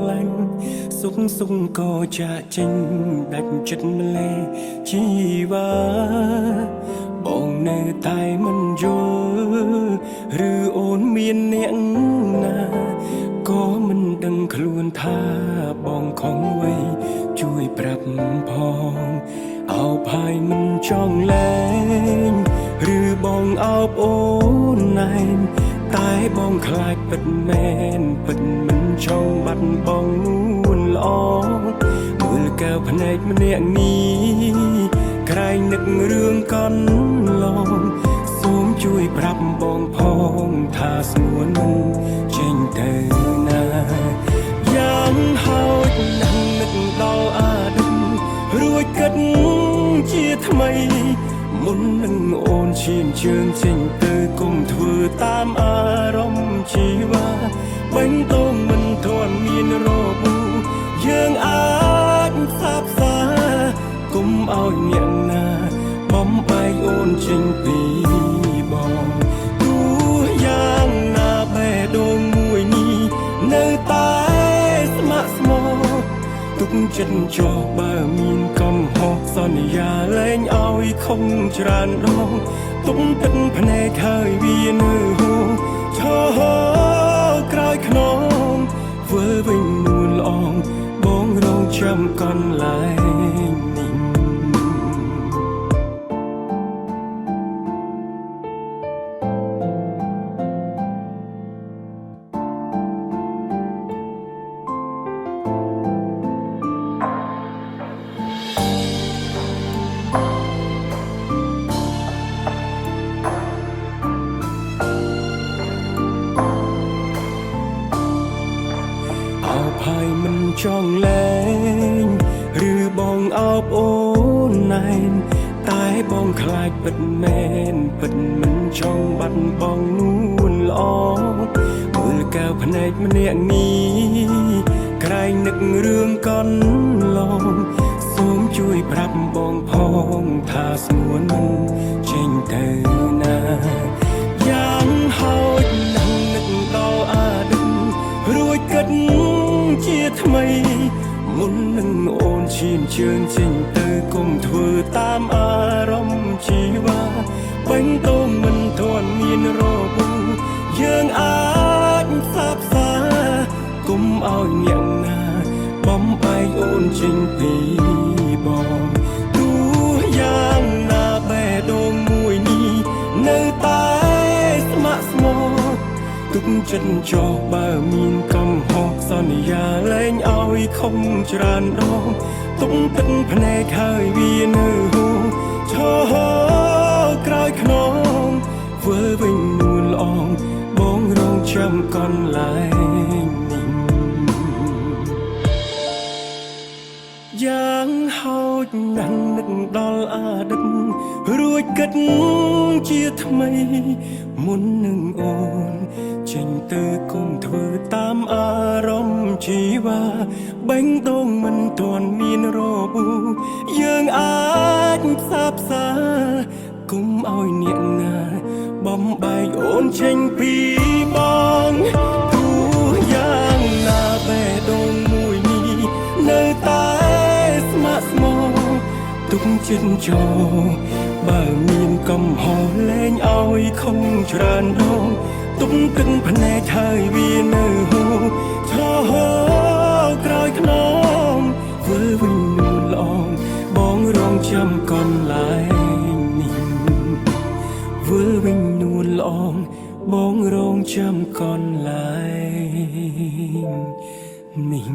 ឡាញ់សុខក៏ចាក់ចេញដាច់ចិត្តម្លេះជីវ៉ាបងនៅតែមិនយល់ឬអូនមានអ្នកណាក៏មិនដឹងខ្លួនថាបងខំໄວជួយប្រាប់ផងអោបហើយមិនចង់លែងឬបងអោបអូនណែនតែបងខ្លាចពិតមែនពិតមិនចង់បាត់បងនួនល្អមើលកែវភ្នែកម្នាក់នេះក្រែងនឹករឿងកន្លងសូមជួយប្រាប់បងផងថាស្ងួនមិនចេញទៅណាយ៉ាងហោចណាស់នឹកដល់អាឌិនរួចគិតជាថ្មីមុននឹងអូនឈានជើងចេញទៅគុំធ្វើតាមអារម្មណ៍ជីវ៉ាបេញដូងមិនទាន់មានរបួសយើងអាចសាបសាគុំឲ្យអ្នកណាបំបែកអូនចេញពីបងទោះយ៉ាងណាបេះដូងមួយនេះនៅតែស្ម័គ្រស្មោទុកចិត្តចោះបើមានកំហុសសន្យាលែងឲ្យខំច្រើនដងទុំទឹកភ្នែកហើយវានៅហួឈរក្រោយខ្នងធ្វើវិញនួនល្អងបងរងចាំកន្លែងនេះហើយមិនចង់លែងឬបងអោបអូនណែនតែបងខ្លាចពិតមែនពិតមិនចង់បាត់បងនួនល្អមើលកែវភ្នែកម្នាក់នេះក្រែងនឹករឿងកន្លងសូមជួយប្រាប់បងផងថាស្ងួនមិនចេញទៅណាយ៉ាងហោចណាស់នឹកដល់អាឌិនរួចគិតជាថ្មីមុននឹងអូនឈានជើងចេញទៅគុំធ្វើតាមអារម្មណ៍ជីវ៉ាបេញដូងមិនទាន់មានរបួសយើងអាចសាបសាគុំឲ្យអ្នកណាបំបែកអូនចេញពីបងទោះយ៉ាងណាបេះដូងមួយនេះនៅតែស្ម័គ្រស្មោទុកចិត្តចោះបើមានកំហុសសន្យាលែងឲ្យខំច្រើនដងទុំទឹកភ្នែកហើយវានៅហួឈរក្រោយខ្នងធ្វើវិញនួនល្អងបងរងចាំកន្លែងនេះយ៉ាងហោចណាស់នឹកដល់អាឌិនរួចគិតជាថ្មីមុននឹងអូនចេញទៅគុំធ្វើតាមអារម្មណ៍ជីវ៉ាបេញដូងមិនទាន់មានរបួសយើងអាចសាបសាគុំឲ្យអ្នកណាបំបែកអូនចេញពីបងទោះយ៉ាងណាបេះដូងមួយនេះនៅតែស្ម័គ្រស្មោទុកចិត្តចោលបើមានកំហុសលែងឲ្យខំច្រើនដងទុំទឹកភ្នែកហើយវានៅហួឈរក្រោយខ្នងធ្វើវិញនួនល្អងបងរងចាំកន្លែងនេះធ្វើវិញនួនល្អងបងរងចាំកន្លែងនេះ